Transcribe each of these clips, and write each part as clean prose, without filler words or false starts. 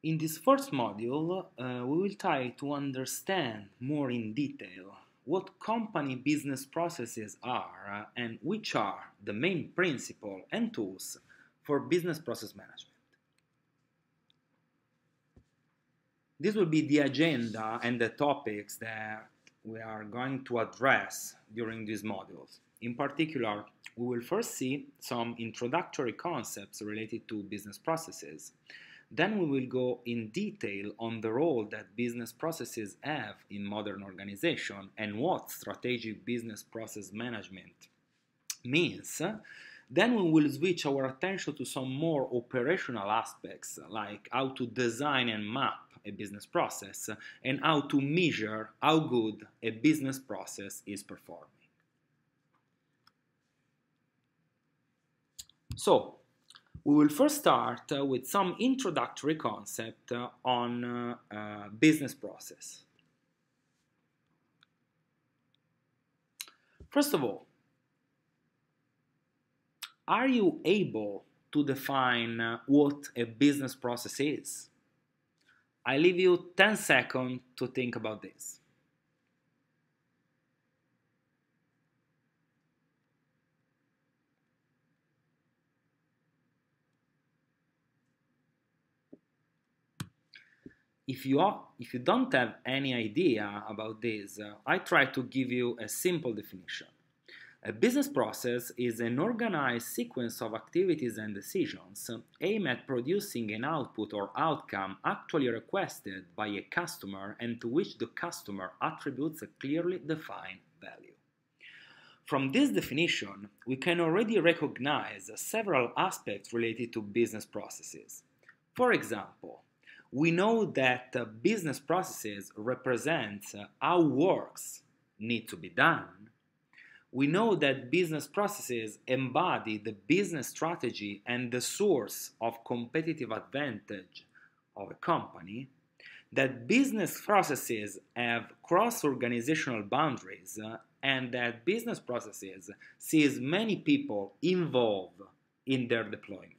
In this first module, we will try to understand more in detail what company business processes are and which are the main principles and tools for business process management. This will be the agenda and the topics that we are going to address during these modules. In particular, we will first see some introductory concepts related to business processes. Then we will go in detail on the role that business processes have in modern organization and what strategic business process management means. Then we will switch our attention to some more operational aspects, like how to design and map a business process and how to measure how good a business process is performing. So, we will first start with some introductory concept on business process. First of all, are you able to define what a business process is? I leave you 10 seconds to think about this. If you don't have any idea about this, I try to give you a simple definition. A business process is an organized sequence of activities and decisions aimed at producing an output or outcome actually requested by a customer and to which the customer attributes a clearly defined value. From this definition, we can already recognize several aspects related to business processes. For example, we know that business processes represent how works need to be done. We know that business processes embody the business strategy and the source of competitive advantage of a company, that business processes have cross-organizational boundaries, and that business processes sees many people involved in their deployment.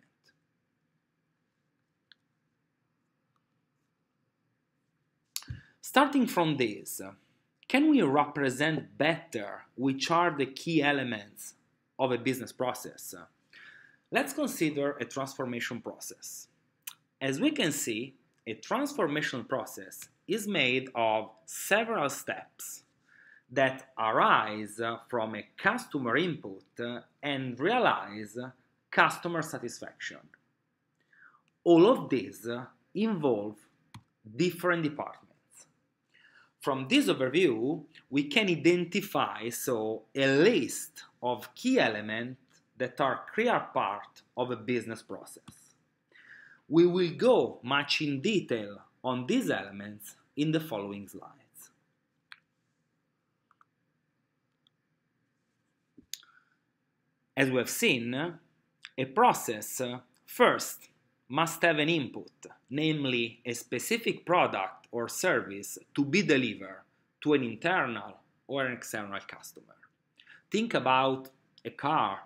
Starting from this, can we represent better which are the key elements of a business process? Let's consider a transformation process. As we can see, a transformation process is made of several steps that arise from a customer input and realize customer satisfaction. All of these involve different departments. From this overview, we can identify a list of key elements that are clear part of a business process. We will go much in detail on these elements in the following slides. As we have seen, a process first must have an input, namely a specific product or service to be delivered to an internal or an external customer. Think about a car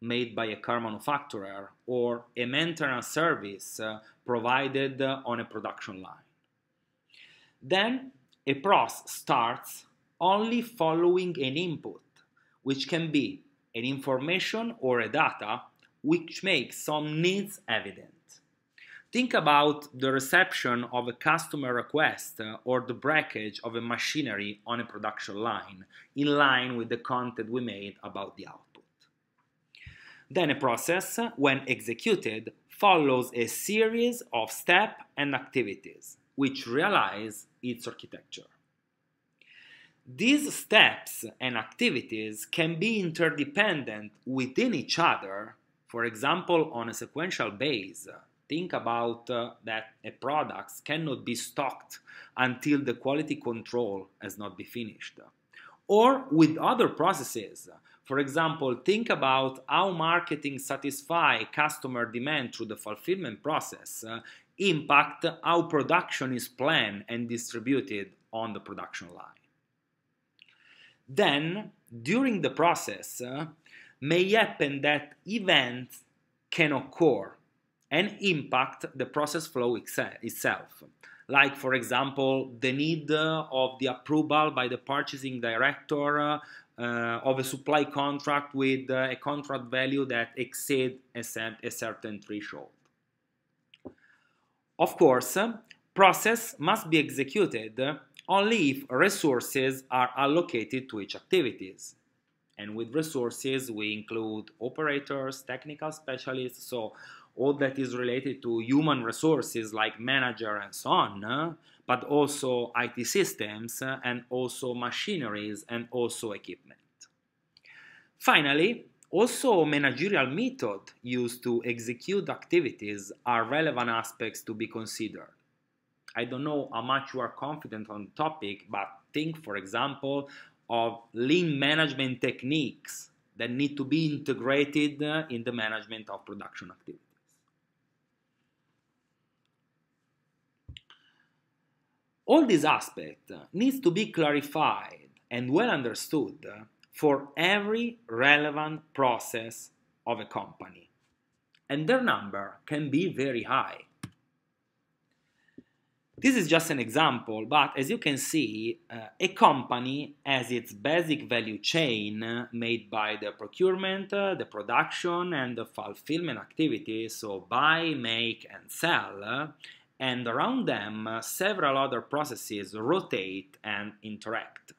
made by a car manufacturer or a maintenance service provided on a production line. Then a process starts only following an input, which can be an information or a data which makes some needs evident. Think about the reception of a customer request or the breakage of a machinery on a production line, in line with the content we made about the output. Then a process, when executed, follows a series of steps and activities, which realize its architecture. These steps and activities can be interdependent within each other, for example, on a sequential basis. Think about that a product cannot be stocked until the quality control has not been finished. Or with other processes. For example, think about how marketing satisfy customer demand through the fulfillment process impact how production is planned and distributed on the production line. Then, during the process, may happen that events can occur and impact the process flow itself. Like, for example, the need of the approval by the purchasing director of a supply contract with a contract value that exceeds a certain threshold. Of course, process must be executed only if resources are allocated to each activities. And with resources, we include operators, technical specialists, so all that is related to human resources like manager and so on, but also IT systems and also machineries and also equipment. Finally, also managerial methods used to execute activities are relevant aspects to be considered. I don't know how much you are confident on the topic, but think, for example, of lean management techniques that need to be integrated in the management of production activities. All these aspects needs to be clarified and well understood for every relevant process of a company, and their number can be very high. This is just an example, but as you can see, a company has its basic value chain made by the procurement, the production, and the fulfillment activities, so buy, make, and sell, and around them several other processes rotate and interact.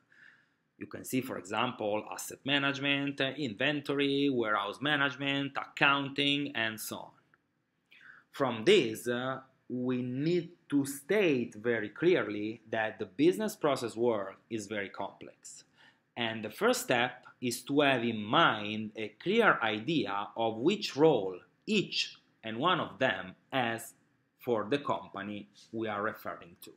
You can see, for example, asset management, inventory, warehouse management, accounting, and so on. From this, we need to state very clearly that the business process world is very complex. And the first step is to have in mind a clear idea of which role each and one of them has for the company we are referring to.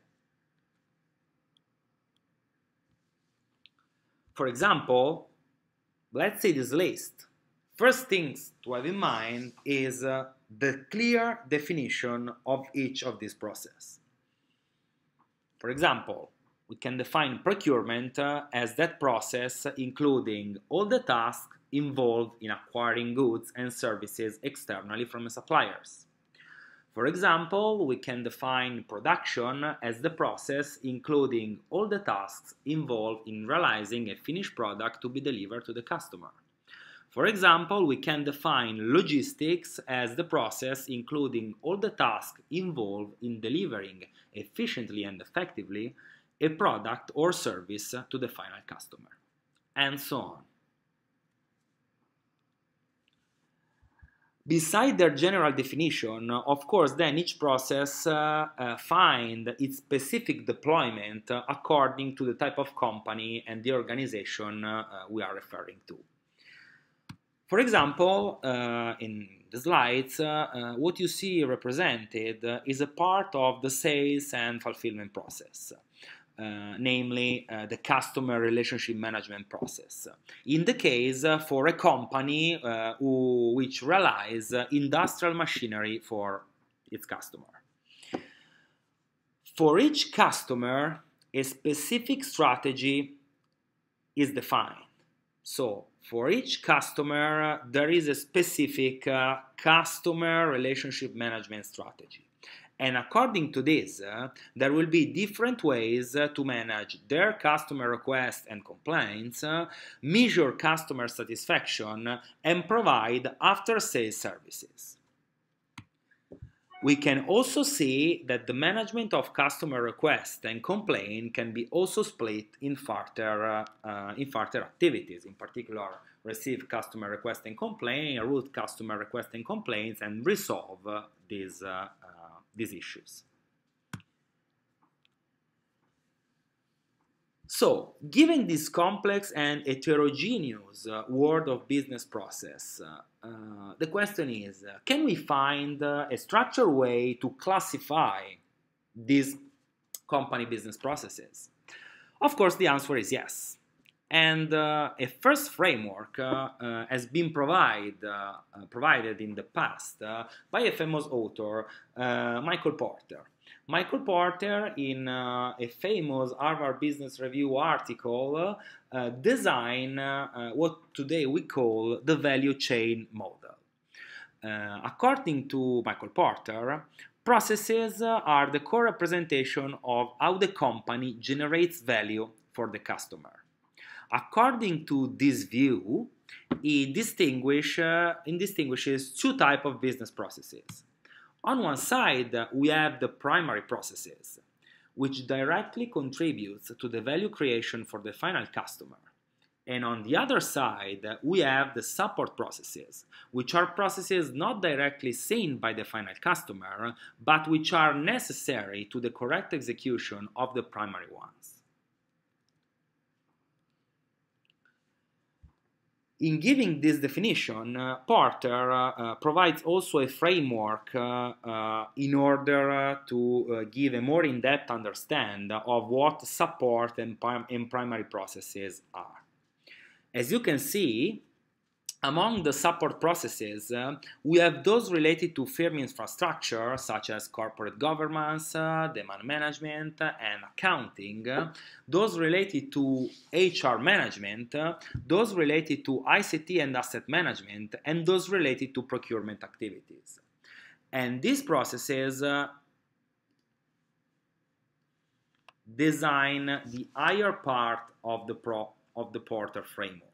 For example, let's see this list. First things to have in mind is the clear definition of each of these processes. For example, we can define procurement as that process including all the tasks involved in acquiring goods and services externally from the suppliers. For example, we can define production as the process including all the tasks involved in realizing a finished product to be delivered to the customer. For example, we can define logistics as the process including all the tasks involved in delivering efficiently and effectively a product or service to the final customer, and so on. Beside their general definition, of course, then each process finds its specific deployment according to the type of company and the organization we are referring to. For example, in the slides, what you see represented is a part of the sales and fulfillment process, namely the customer relationship management process. In the case for a company which relies industrial machinery for its customer. For each customer, a specific strategy is defined. So, for each customer, there is a specific customer relationship management strategy. And according to this, there will be different ways to manage their customer requests and complaints, measure customer satisfaction, and provide after-sales services. We can also see that the management of customer requests and complaints can be also split in further activities, in particular receive customer requests and complaints, route customer requests and complaints, and resolve these issues. So, given this complex and heterogeneous world of business process, the question is, can we find a structured way to classify these company business processes? Of course, the answer is yes. And a first framework has been provided in the past by a famous author, Michael Porter. Michael Porter, in a famous Harvard Business Review article, designed what today we call the value chain model. According to Michael Porter, processes are the core representation of how the company generates value for the customer. According to this view, he distinguishes two types of business processes. On one side, we have the primary processes, which directly contributes to the value creation for the final customer. And on the other side, we have the support processes, which are processes not directly seen by the final customer, but which are necessary to the correct execution of the primary ones. In giving this definition, Porter provides also a framework in order to give a more in-depth understanding of what support and primary processes are. As you can see, among the support processes, we have those related to firm infrastructure, such as corporate governance, demand management, and accounting, those related to HR management, those related to ICT and asset management, and those related to procurement activities. And these processes design the higher part of the Porter framework.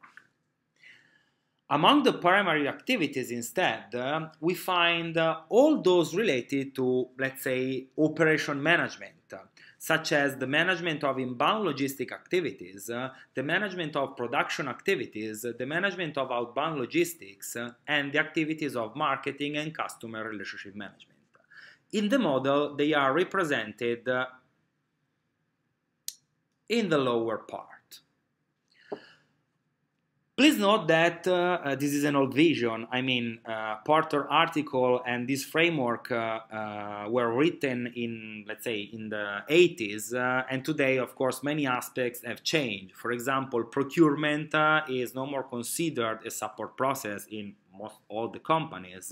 Among the primary activities, instead, we find all those related to, let's say, operation management, such as the management of inbound logistic activities, the management of production activities, the management of outbound logistics, and the activities of marketing and customer relationship management. In the model, they are represented in the lower part. Please note that this is an old vision. I mean, Porter article and this framework were written in, let's say, in the 80s, and today, of course, many aspects have changed. For example, procurement is no more considered a support process in all the companies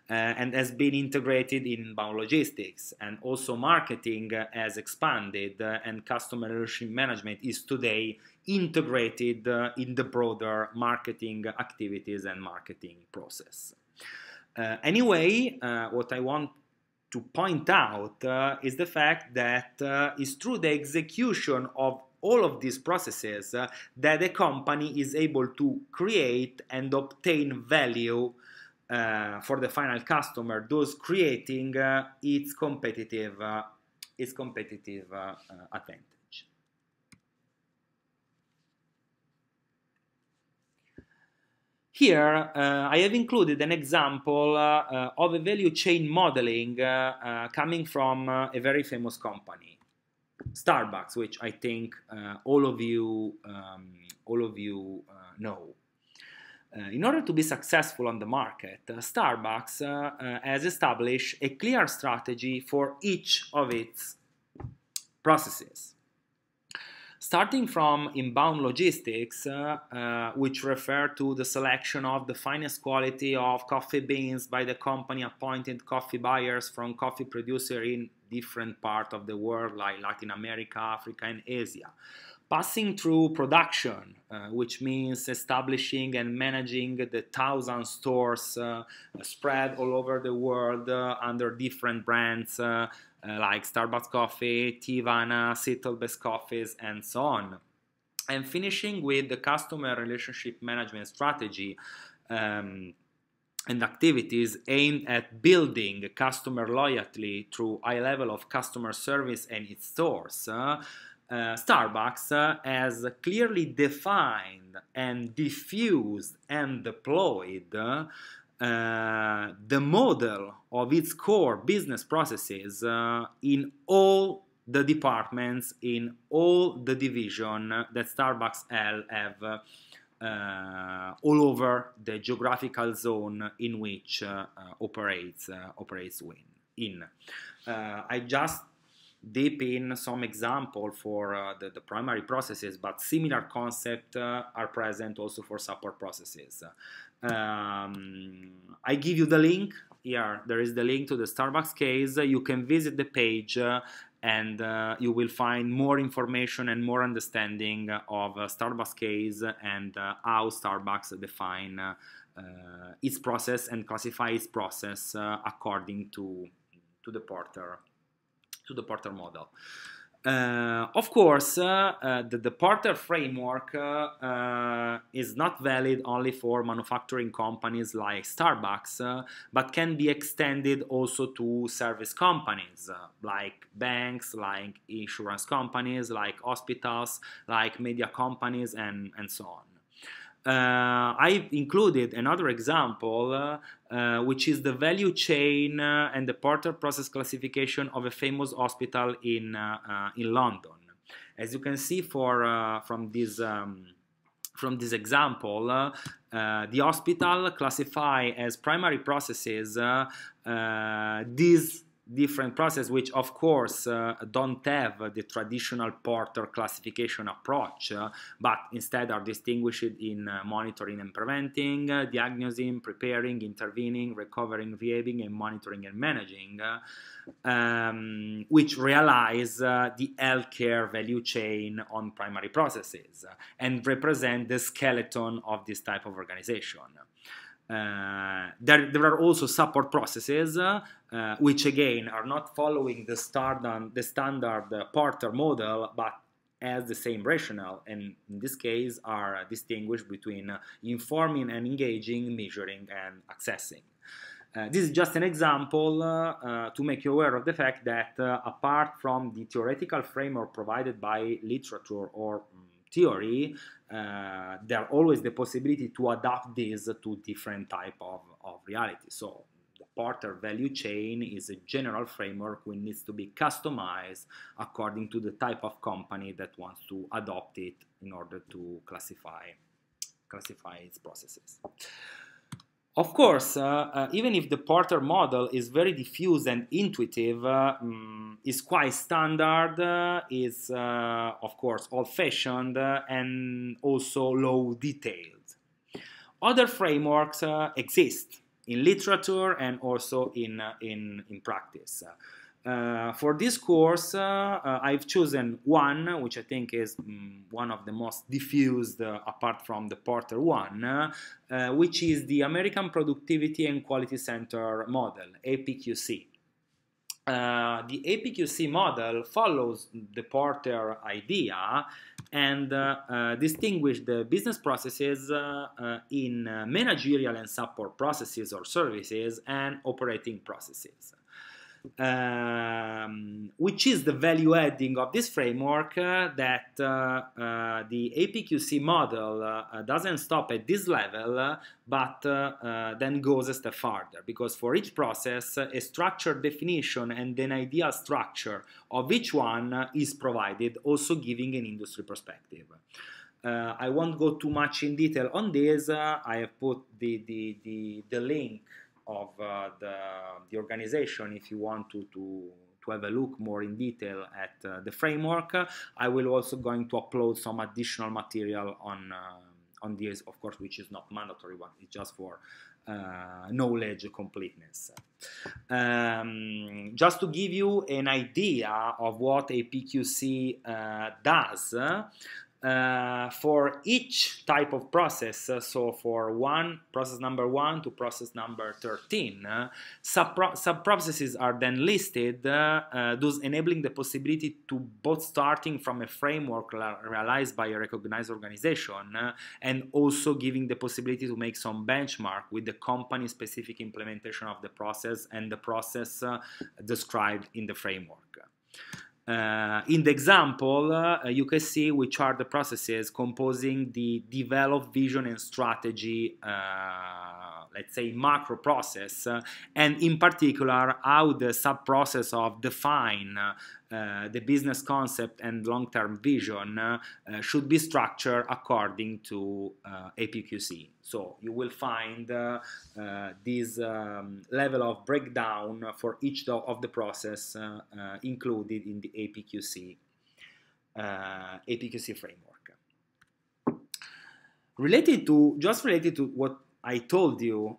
and has been integrated in inbound logistics, and also marketing has expanded and customer relationship management is today integrated in the broader marketing activities and marketing process. Anyway, what I want to point out is the fact that it's through the execution of all of these processes that a company is able to create and obtain value for the final customer, thus creating its competitive advantage. Here, I have included an example of a value chain modeling coming from a very famous company, Starbucks, which I think all of you know. In order to be successful on the market, Starbucks has established a clear strategy for each of its processes. Starting from inbound logistics, which refer to the selection of the finest quality of coffee beans by the company appointed coffee buyers from coffee producers in different parts of the world like Latin America, Africa, and Asia. Passing through production, which means establishing and managing the 1,000 stores spread all over the world under different brands like Starbucks Coffee, Tivana, Seattle Best Coffees, and so on. And finishing with the customer relationship management strategy and activities aimed at building customer loyalty through high level of customer service and its stores. Starbucks has clearly defined and diffused and deployed the model of its core business processes in all the departments, in all the divisions that Starbucks have all over the geographical zone in which operates in. I just deep in some example for the primary processes, but similar concepts are present also for support processes. I give you the link here. There is the link to the Starbucks case. You can visit the page and you will find more information and more understanding of Starbucks case and how Starbucks define its process and classify its process according to the Porter model. Of course, the Porter framework is not valid only for manufacturing companies like Starbucks, but can be extended also to service companies like banks, like insurance companies, like hospitals, like media companies, and so on. I've included another example, which is the value chain and the Porter process classification of a famous hospital in London. As you can see from this example, the hospital classify as primary processes these different processes, which of course don't have the traditional Porter classification approach, but instead are distinguished in monitoring and preventing, diagnosing, preparing, intervening, recovering, behaving, and monitoring and managing, which realize the healthcare value chain on primary processes and represent the skeleton of this type of organization. There are also support processes, which again are not following the standard Porter model, but has the same rationale, and in this case are distinguished between informing and engaging, measuring and accessing. This is just an example to make you aware of the fact that apart from the theoretical framework provided by literature or theory, there are always the possibility to adapt this to different type of reality. So the Porter value chain is a general framework which needs to be customized according to the type of company that wants to adopt it in order to classify its processes. Of course, even if the Porter model is very diffuse and intuitive, is quite standard, is of course old-fashioned and also low detailed. Other frameworks exist in literature and also in practice. For this course, I've chosen one, which I think is one of the most diffused apart from the Porter one, which is the American Productivity and Quality Center model, APQC. The APQC model follows the Porter idea and distinguish the business processes in managerial and support processes or services and operating processes. Which is the value adding of this framework, that the APQC model doesn't stop at this level, but then goes a step further, because for each process a structured definition and an ideal structure of each one is provided, also giving an industry perspective. I won't go too much in detail on this. I have put the link of the organization if you want to have a look more in detail at the framework. I will also going to upload some additional material on this, of course, which is not mandatory, but it's just for knowledge completeness. Just to give you an idea of what APQC does, for each type of process, so for process number 1 to process number 13, sub-processes are then listed, thus enabling the possibility to both starting from a framework realized by a recognized organization and also giving the possibility to make some benchmark with the company-specific implementation of the process and the process described in the framework. In the example, you can see which are the processes composing the develop vision and strategy, let's say macro process, and in particular how the sub-process of define the business concept and long-term vision should be structured according to APQC. So you will find this level of breakdown for each of the process included in the APQC framework. Related to what I told you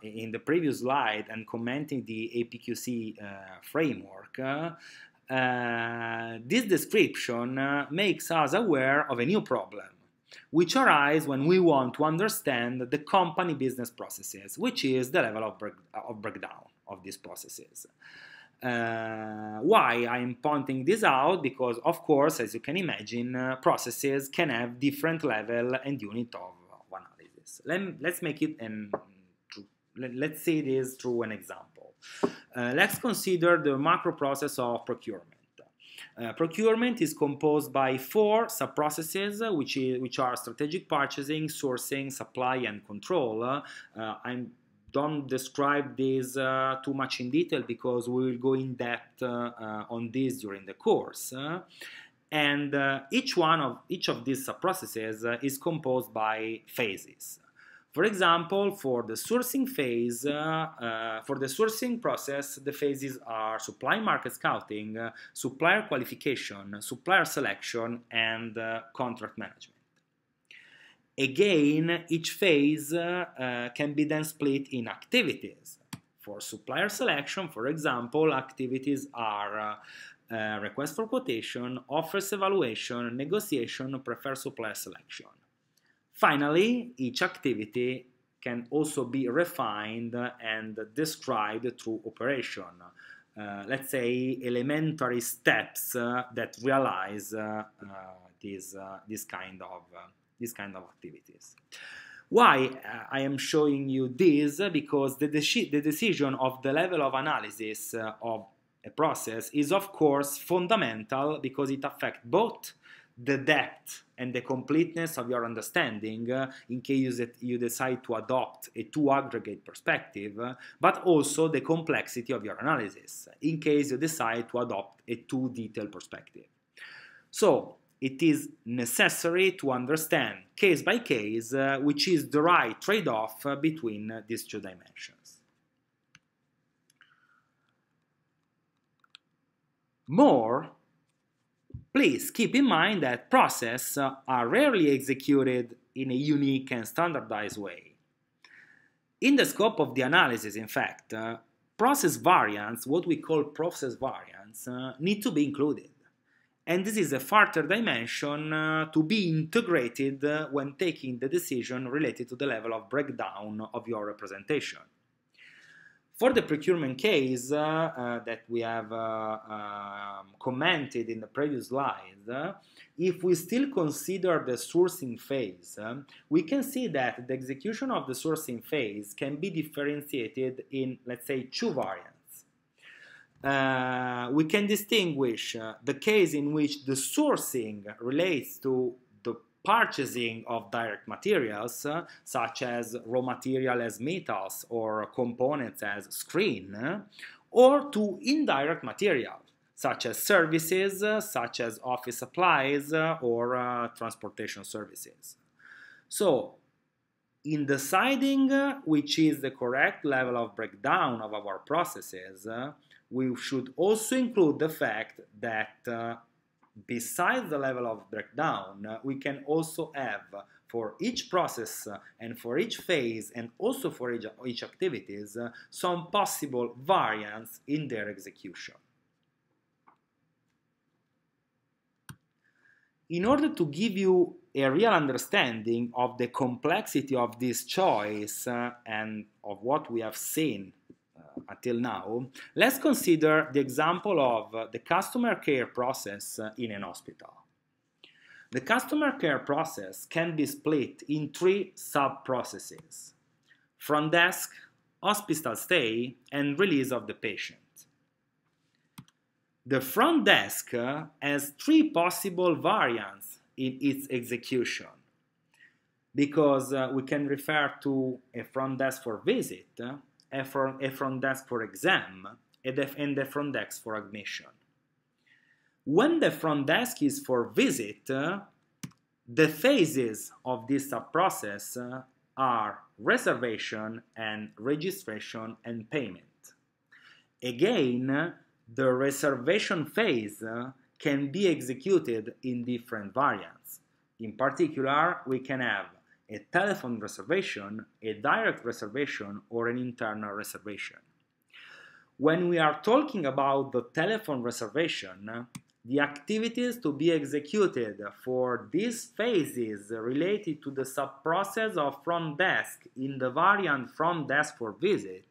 in the previous slide and commenting the APQC framework, this description makes us aware of a new problem. which arise when we want to understand the company business processes, which is the level of breakdown of these processes. Why I'm pointing this out? Because, of course, as you can imagine, processes can have different level and unit of analysis. Let's make it let's see this through an example. Let's consider the macro process of procurement. Procurement is composed by 4 sub-processes, which are strategic purchasing, sourcing, supply, and control. I don't describe this too much in detail because we will go in depth on this during the course. And each of these sub-processes is composed by phases. For example, for the sourcing phase, for the sourcing process, the phases are supply market scouting, supplier qualification, supplier selection, and contract management. Again, each phase can be then split in activities. For supplier selection, for example, activities are request for quotation, offers evaluation, negotiation, preferred supplier selection. Finally, each activity can also be refined and described through operation. Let's say elementary steps that realize this kind of activities. Why I am showing you this? Because the decision of the level of analysis of a process is, of course, fundamental because it affects both the depth and the completeness of your understanding in case you decide to adopt a too aggregate perspective, but also the complexity of your analysis in case you decide to adopt a too detailed perspective. So it is necessary to understand case by case which is the right trade-off between these two dimensions. More, please keep in mind that processes are rarely executed in a unique and standardized way. In the scope of the analysis, in fact, process variants, what we call process variants, need to be included. And this is a further dimension to be integrated when taking the decision related to the level of breakdown of your representation. For the procurement case that we have commented in the previous slide, if we still consider the sourcing phase, we can see that the execution of the sourcing phase can be differentiated in, let's say, 2 variants. We can distinguish the case in which the sourcing relates to the purchasing of direct materials, such as raw material as metals or components as screen, or to indirect material, such as services, such as office supplies or transportation services. So, in deciding which is the correct level of breakdown of our processes, we should also include the fact that besides the level of breakdown, we can also have for each process and for each phase and also for each activities some possible variants in their execution. In order to give you a real understanding of the complexity of this choice and of what we have seen until now, let's consider the example of the customer care process in an hospital. The customer care process can be split in 3 sub-processes: front desk, hospital stay, and release of the patient. The front desk has 3 possible variants in its execution, because we can refer to a front desk for visit, a front desk for exam, and a front desk for admission. When the front desk is for visit, the phases of this sub-process are reservation and registration and payment. Again, the reservation phase can be executed in different variants. In particular, we can have a telephone reservation, a direct reservation, or an internal reservation. When we are talking about the telephone reservation, the activities to be executed for these phases related to the sub-process of front desk in the variant front desk for visit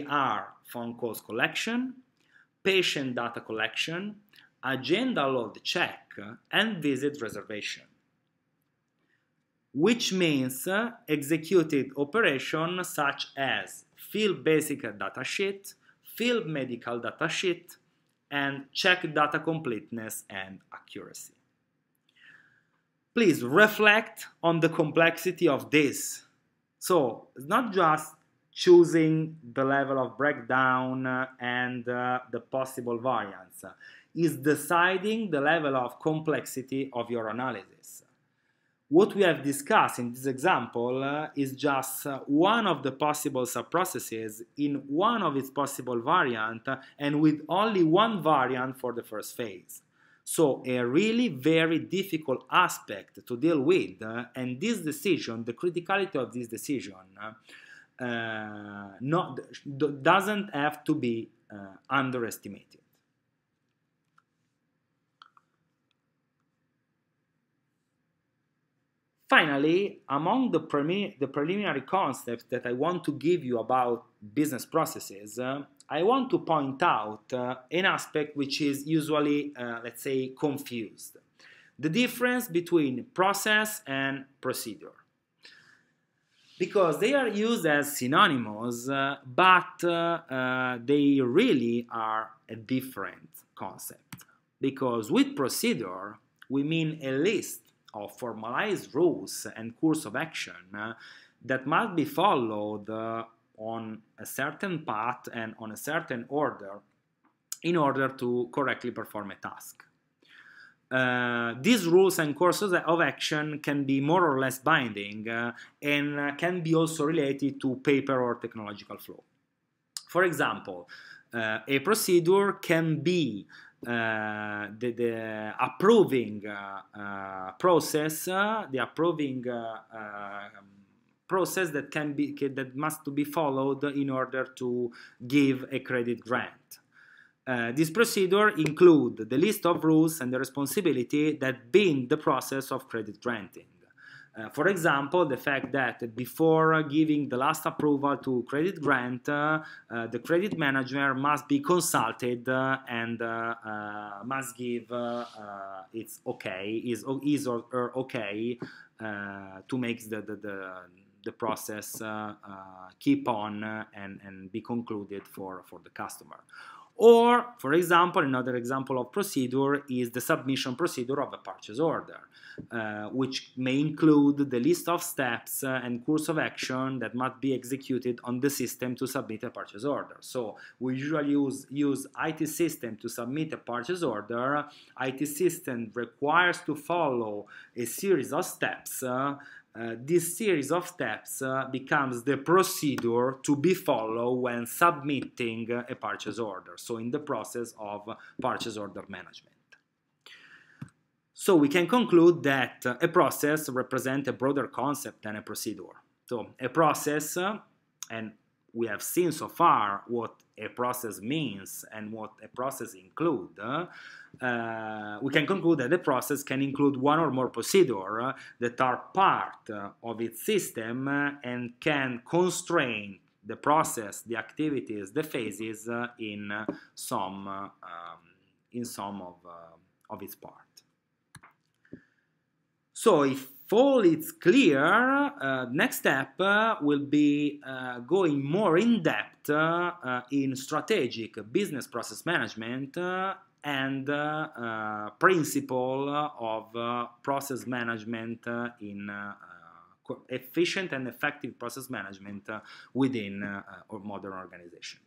are phone calls collection, patient data collection, agenda load check, and visit reservation. Which means executed operations such as field basic datasheet, field medical datasheet, and check data completeness and accuracy. Please reflect on the complexity of this. So it's not just choosing the level of breakdown and the possible variance. It's deciding the level of complexity of your analysis. What we have discussed in this example is just one of the possible subprocesses in one of its possible variants and with only one variant for the first phase. So a really very difficult aspect to deal with, and this decision, the criticality of this decision, doesn't have to be underestimated. Finally, among the preliminary concepts that I want to give you about business processes, I want to point out an aspect which is usually, let's say, confused. The difference between process and procedure. Because they are used as synonymous, but they really are a different concept. Because with procedure, we mean a list of formalized rules and course of action that must be followed on a certain path and on a certain order in order to correctly perform a task. These rules and courses of action can be more or less binding and can be also related to paper or technological flow. For example, a procedure can be the approving process, process that must be followed in order to give a credit grant. This procedure includes the list of rules and the responsibility that bind the process of credit granting. For example, the fact that before giving the last approval to credit grant, the credit manager must be consulted and must give its okay, his or her okay to make the process keep on and be concluded for the customer. Or, for example, another example of procedure is the submission procedure of a purchase order, which may include the list of steps and course of action that must be executed on the system to submit a purchase order. So we usually use IT system to submit a purchase order. IT system requires to follow a series of steps. This series of steps becomes the procedure to be followed when submitting a purchase order, so in the process of purchase order management. So we can conclude that a process represents a broader concept than a procedure. So a process, and we have seen so far what a process means and what a process includes, we can conclude that the process can include one or more procedures that are part of its system and can constrain the process, the activities, the phases in some of its part. So if all is clear, next step will be going more in depth in strategic business process management and principle of process management in efficient and effective process management within modern organization.